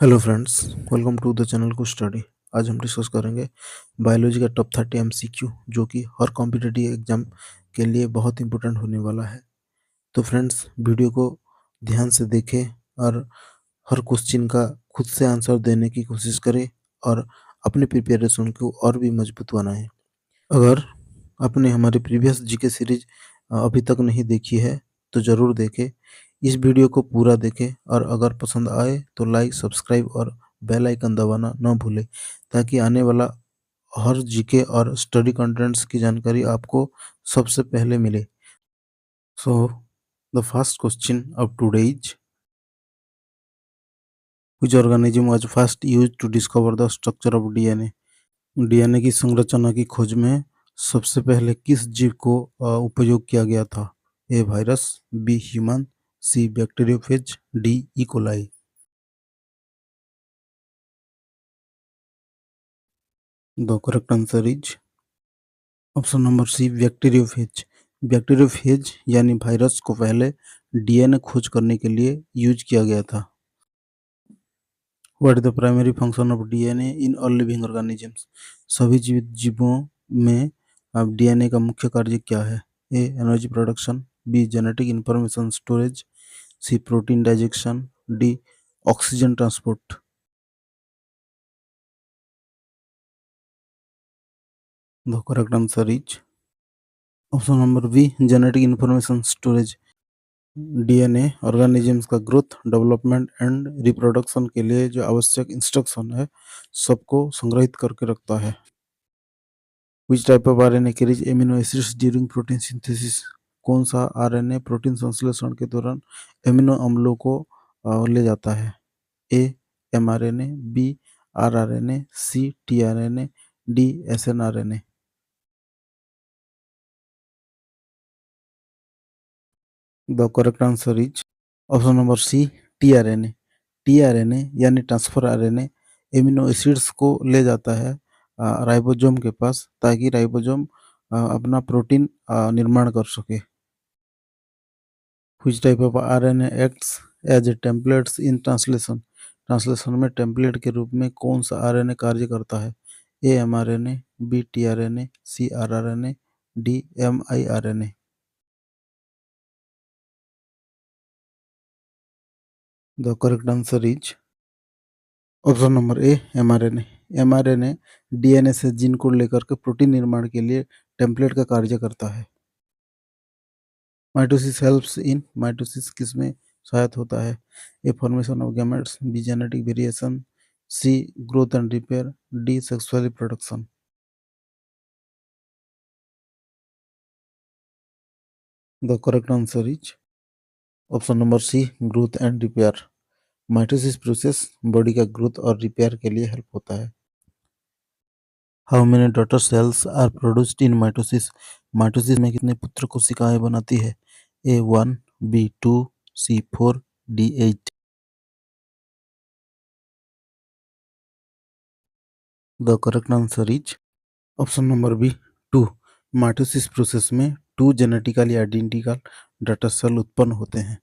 Hello friends, welcome to the channel को study. आज हम डिस्कस करेंगे बायोलॉजी का टॉप 30 एमसीक्यू जो कि हर कॉम्पिटिटिव एग्जाम के लिए बहुत इंपॉर्टेंट होने वाला है। तो फ्रेंड्स, वीडियो को ध्यान से देखें और हर क्वेश्चन का खुद से आंसर देने की कोशिश करें और अपने प्रिपरेशन को और भी मजबूत बनाएं। अगर आपने हमारी प्रीवियस जीके सीरीज अभी तक नहीं देखी है तो ज़रूर देखें। इस वीडियो को पूरा देखें और अगर पसंद आए तो लाइक, सब्सक्राइब और बेल आइकन दबाना न भूलें ताकि आने वाला हर जीके और स्टडी कंटेंट्स की जानकारी आपको सबसे पहले मिले। So the first question of today is which organism was first used to discover the structure of DNA. DNA की संरचना की खोज में सबसे पहले किस जीव को उपयोग किया गया था? A virus, B human, C bacteriophage, D E coli. The correct answer is option number C bacteriophage. Bacteriophage यानी वायरस को पहले डीएनए खोज करने के लिए यूज किया गया था। What is the primary function of DNA in all living organisms. सभी जीवित जीवों में अब डीएनए का मुख्य कार्य क्या है? A energy production, B genetic information storage, C protein digestion, D oxygen transport. The correct answer is option number B genetic information storage. DNA organisms का ग्रोथ, डेवलपमेंट एंड रिप्रोडक्शन के लिए जो आवश्यक इंस्ट्रक्शन है सबको संग्रहित करके रखता है। Which type of RNA carries amino acids during protein synthesis. कौन सा आरएनए प्रोटीन संश्लेषण के दौरान एमिनो अम्लों को ले जाता है? A mRNA, B rRNA, C tRNA, D snRNA. The correct answer is option number C tRNA. TRNA यानी ट्रांसफर आरएनए एमिनो एसिड्स को ले जाता है राइबोसोम के पास ताकि राइबोसोम अपना प्रोटीन निर्माण कर सके। Which type of RNA acts as a templates in translation. Translation में टेम्पलेट के रूप में कौन सा आरएनए कार्य करता है? A mRNA, B tRNA, C rRNA, D miRNA. The correct answer is option number A mRNA. MRNA DNA से जीन को लेकर के प्रोटीन निर्माण के लिए टेम्पलेट का कार्य करता है। माइटोसिस हेल्प्स इन माइटोसिस किस में सहायता होता है? A formation of gametes, B genetic variation, C growth and repair, D sexual reproduction. The correct answer is option number C growth and repair. Mitosis process body का growth और repair के लिए help होता है। How many daughter cells are produced in mitosis. Mitosis में कितने पुत्र कोशिकाएं बनाती है? A one, B two, C four, D eight. The correct answer is option number B to. Mitosis process में two genetically identical daughter cell उत्पन्न होते हैं।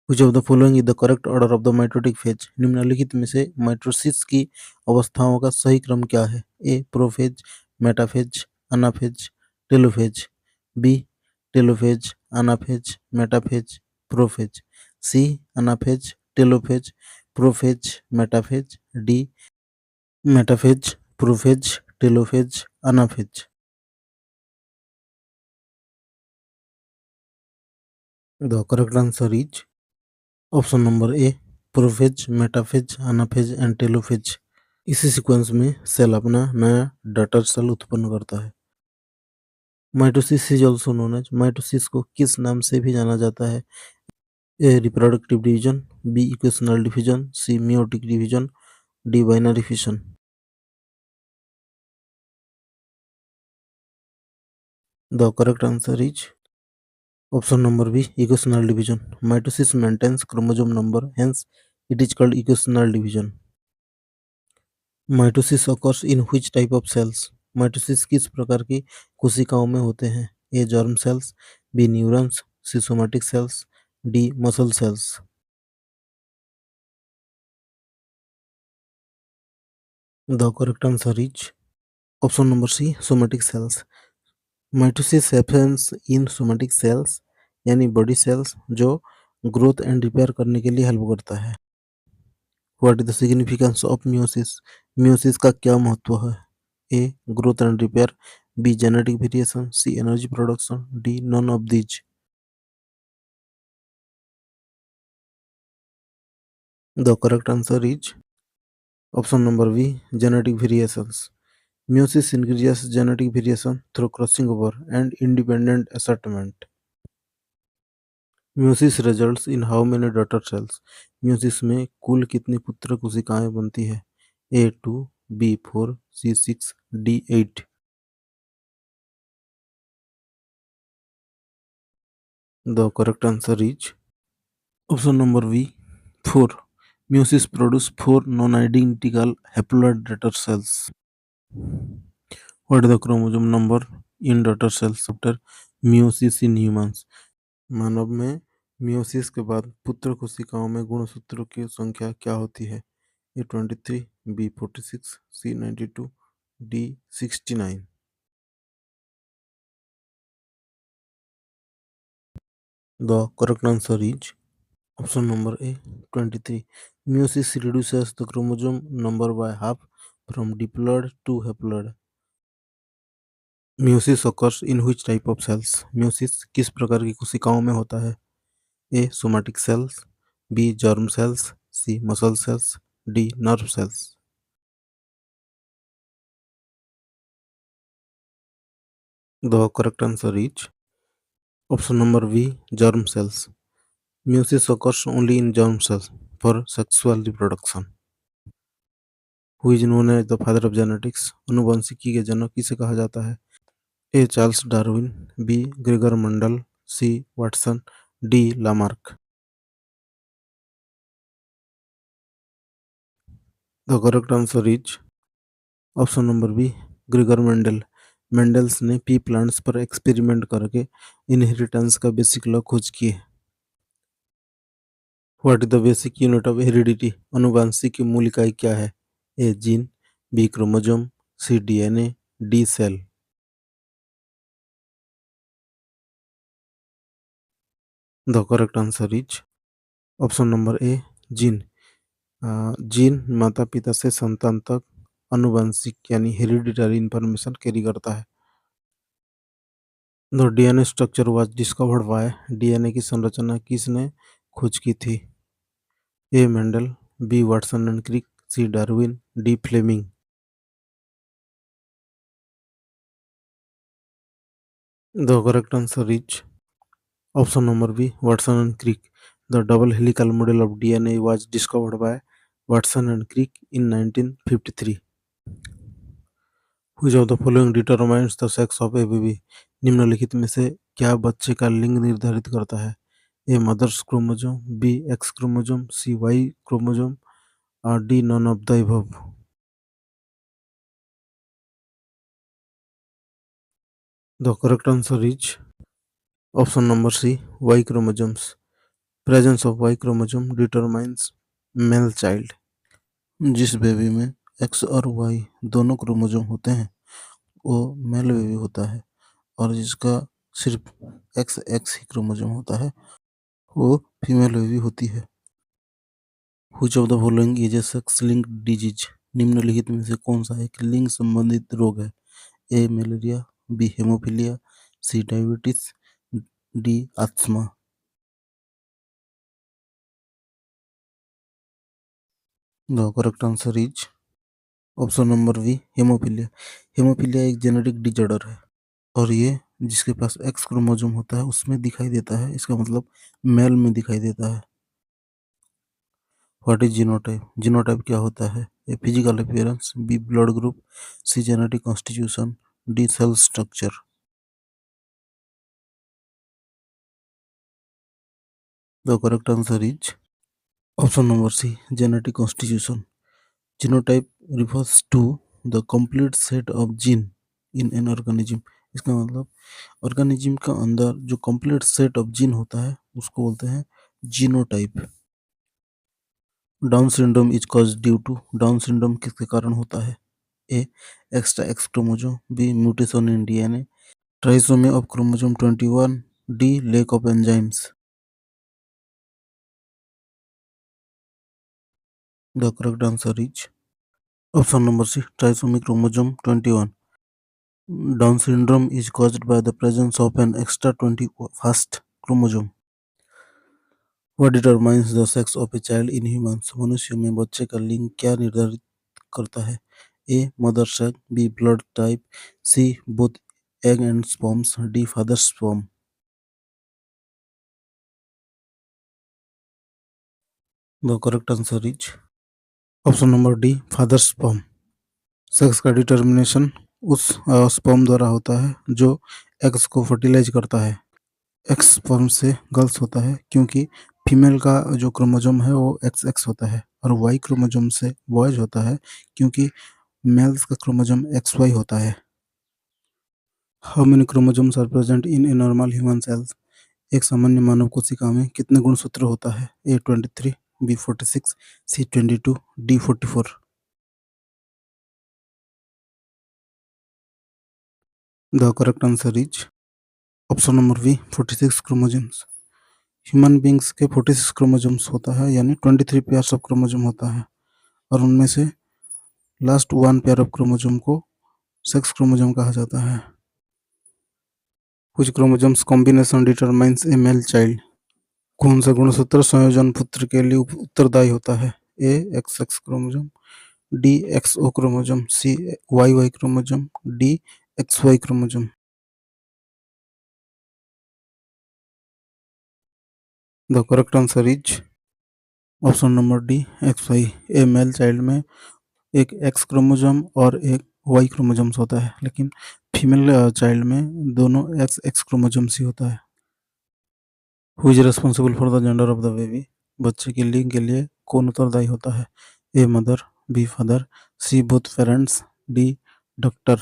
Which of the following is the correct order of the mitotic phase? निम्नलिखित में से mitosis की अवस्थाओं का सही क्रम क्या है? A prophase, metaphase, anaphase, telophase, B telophase, anaphase, metaphase, prophase, C anaphase, telophase, prophase, metaphase, D metaphase, prophase, telophase, anaphase. The correct answer is option number A prophase, metaphase, anaphase and telophase. इसी sequence में cell अपना नया daughter cell उत्पन्न करता है। Mitosis is also known as, mitosis को किस नाम से भी जाना जाता है? A reproductive division, B equational division, C meiotic division, D binary fission. The correct answer is option number B equational division. Mitosis maintains chromosome number, hence it is called equational division. Mitosis occurs in which type of cells. Mitosis किस प्रकार की कोशिकाओं में होते हैं? A germ cells, B neurons, C somatic cells, D muscle cells. The correct answer is option number C, somatic cells. Mitosis happens in somatic cells यानी body cells जो growth and repair करने के लिए हेल्प करता है। What is the significance of meiosis? Meiosis का क्या महत्व है? A growth and repair, B genetic variation, C energy production, D none of these. The correct answer is option number B, genetic variations. Meiosis increases genetic variation through crossing over and independent assortment. Meiosis results in how many daughter cells? Meiosis में कुल कितनी पुत्र कोशिकाएं बनती है? A two, B four, C six, D eight. The correct answer is option number B, four. Meiosis produce four non-identical haploid daughter cells. What is the chromosome number in daughter cells after meiosis in humans? मानव में meiosis के बाद पुत्र कोशिकाओं में गुणसूत्रों की संख्या क्या होती है? A 23, B 46, C 92, D 69। The correct answer is option number A, 23. Meiosis reduces the chromosome number by half from diploid to haploid. Meiosis occurs in which type of cells? Meiosis किस प्रकार की कोशिकाओं में होता है? A somatic cells, B germ cells, C muscle cells, D nerve cells. The correct answer is option number B, germ cells. Meiosis occurs only in germ cells for sexual reproduction. Who is known as the father of genetics? अनुवांशिकी के जनक किसे कहा जाता है? A Charles Darwin, B Gregor Mendel, C Watson, D Lamarck. The correct answer is option number B, Gregor Mendel. Mendel's ने pea plants पर experiment करके इनहेरिटेंस का बेसिक लॉ खोज की है। What is the basic unit of heredity? अनुवांशिक की मूल इकाई क्या है? A gene, B chromosome, C DNA, D cell. The correct answer is option number A, gene. Gene माता पिता से संतान तक अनुवांशिक यानी हेरिडिटरी इंफॉर्मेशन कैरी करता है। The DNA structure was discovered by, DNA की संरचना किसने खोज की थी? A Mendel, B Watson and Crick, C Darwin, D Fleming. The correct answer is option number B, Watson and Crick. The double helical model of DNA was discovered by Watson and Crick in 1953। Which of the following determines the sex of a baby? निम्नलिखित में से क्या बच्चे का लिंग निर्धारित करता है? A mother's chromosome, B X chromosome, C Y chromosome और D none of the above. The correct answer is option number C, Y chromosomes. Presence of Y chromosome determines male child. जिस बेबी में X और Y दोनों chromosome होते हैं वो male baby होता है, और जिसका सिर्फ एक्स एक्स ही क्रोमोसोम होता है वो फीमेल बेबी होती है। Which of the following is a sex linked disease? निम्नलिखित में से कौन सा एक लिंग संबंधित रोग है? A malaria, B haemophilia, C diabetes, D asthma. The correct answer is option number B, haemophilia. Haemophilia एक जेनेटिक डिजॉर्डर है और ये जिसके पास एक्स क्रोमोसोम होता है उसमें दिखाई देता है, इसका मतलब मेल में दिखाई देता है। What is genotype? जीनोटाइप क्या होता है? A physical appearance, B blood group, C genetic constitution, D cell structure. The correct answer is option number C, genetic constitution. Genotype refers to the complete set of gene in an organism. इसका मतलब organism का अंदर जो complete set of gene होता है उसको बोलते हैं genotype. Down syndrome is cause due to Down syndrome किसके कारण होता है? A extra X chromosome, B mutation in DNA, trisomy of chromosome 21, D lack of enzymes. The correct answer is option number C, trisomy chromosome 21. Down syndrome is caused by the presence of an extra 21st chromosome. What determines the sex of a child in humans? मनुष्य में बच्चे का लिंग क्या निर्धारित करता है? A mother sex, B blood type, C both egg and sperms, D father sperm. The correct answer is option number D, father sperm. Sex का डिटर्मिनेशन उस स्पर्म द्वारा होता है जो एग्स को फर्टिलाइज करता है। एक्स स्पर्म से गर्ल्स होता है क्योंकि फीमेल का जो क्रोमोसोम है वो एक्स एक्स होता है, और वाई क्रोमोसोम से बॉयज होता है क्योंकि मेल्स का क्रोमोसोम एक्स वाई होता है। How many chromosomes are present in a normal human cells? एक सामान्य मानव कोशिका में कितने गुणसूत्र होता है? A 23, B 46, C 22, D 44। The correct answer is option number B, 46 chromosomes. Human beings के 46 क्रोमोसोम्स होता है, यानी 23 पेयर्स ऑफ क्रोमोसोम होता है, और उनमें से last one pair of chromosome को सेक्स क्रोमोसोम कहा जाता है। कुछ क्रोमोसोम्स कॉम्बिनेशन डिटरमाइंस ए मेल चाइल्ड? कौन सा गुणसूत्र संयोजन पुत्र के लिए उत्तरदायी होता है? A X X chromosome, D X O chromosome, C Y Y chromosome, D X Y chromosome. The correct answer is option number D, X Y. A male child में एक एक्स क्रोमोसोम और एक वाई क्रोमोसोम्स होता है, लेकिन female child में दोनों x X chromosomes ही होता है। Who is responsible for the gender of the baby? बच्चे के लिंग के लिए कौन उत्तरदायी होता है? A mother, B father, C both parents, D doctor.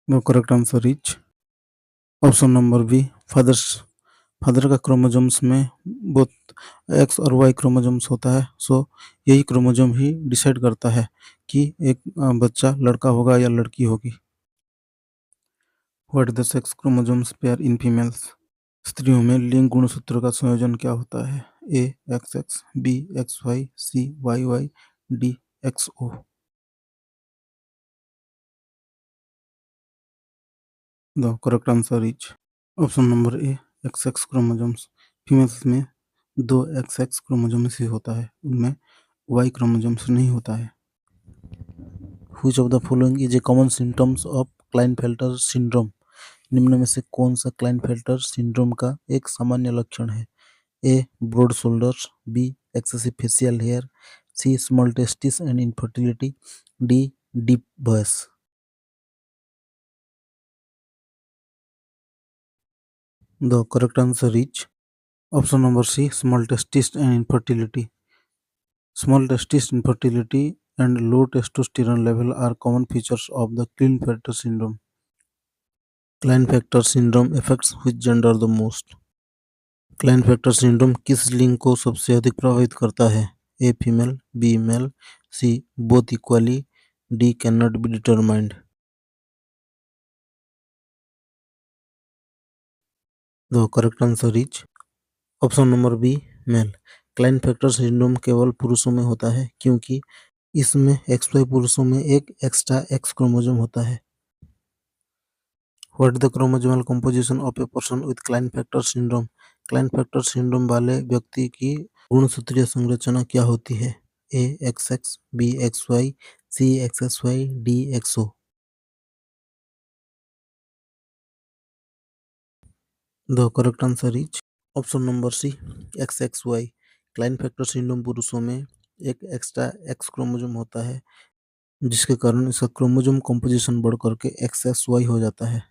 The correct answer is option number B, fathers. Father का क्रोमोसोम्स में बोथ एक्स और वाई क्रोमोसोम्स होता है, सो यही क्रोमोसोम ही डिसाइड करता है कि एक बच्चा लड़का होगा या लड़की होगी। What the sex chromosomes pair in females? स्त्रियों में लिंग गुणसूत्र का संयोजन क्या होता है? A X X, B X Y, C Y Y, D X O. The correct answer is option number A, X X chromosomes. Females में दो एक्स एक्स क्रोमोसोम्स ही होता है, उनमें वाई क्रोमोसोम्स नहीं होता है। Which of the following is a common symptoms of Klinefelter syndrome? निम्न में से कौन सा क्लाइनफेल्टर सिंड्रोम का एक सामान्य लक्षण है? A broad shoulders, B excessive facial hair, C small testis and infertility, D deep voice. The correct answer is option number C, small testis and infertility. Small testis infertility and low testosterone level are common features of the Klinefelter syndrome. Klinefelter syndrome affects which gender the most? Klinefelter syndrome किस लिंग को सबसे अधिक प्रभावित करता है? A female, B male, C both equally, D can not be determined. The correct answer is option number B, male. Klinefelter syndrome केवल पुरुषों में होता है क्योंकि इसमें XY पुरुषों में एक एक्स्ट्रा एक्स क्रोमोसोम होता है। What the chromosomal composition of a person with Klinefelter syndrome? Klinefelter syndrome वाले व्यक्ति की गुणसूत्रीय संरचना क्या होती है? A X X, B X Y, C X S Y, D X O. The correct answer is option number C, X X Y. Klinefelter syndrome पुरुषों में एक एक्स्ट्रा एक्स क्रोमोसोम होता है, जिसके कारण इसका क्रोमोसोम कंपोजिशन बढ़ करके एक्स एक्स वाई हो जाता है।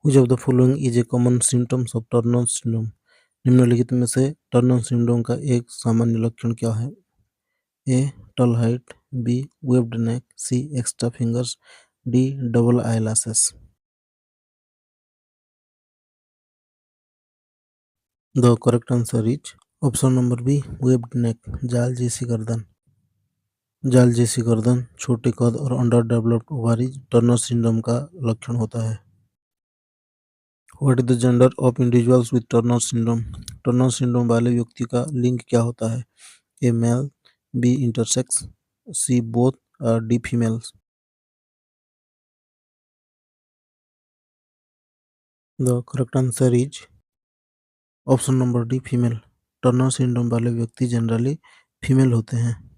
Which of the following is a common symptoms of Turner syndrome? निम्नलिखित में से टर्नर सिंड्रोम का एक सामान्य लक्षण क्या है? A tall height, B webbed neck, C extra fingers, D double eyelashes. The correct answer is option number B, webbed neck, जाल जैसी गर्दन। जाल जैसी गर्दन छोटे कद और under developed ovaries Turner syndrome का लक्षण होता है। What is the gender of individuals with Turner syndrome? Turner syndrome वाले व्यक्ति का लिंग क्या होता है? A male, B intersex, C both, D females. The correct answer is option number D, female. Turner syndrome वाले व्यक्ति जनरली फीमेल होते हैं।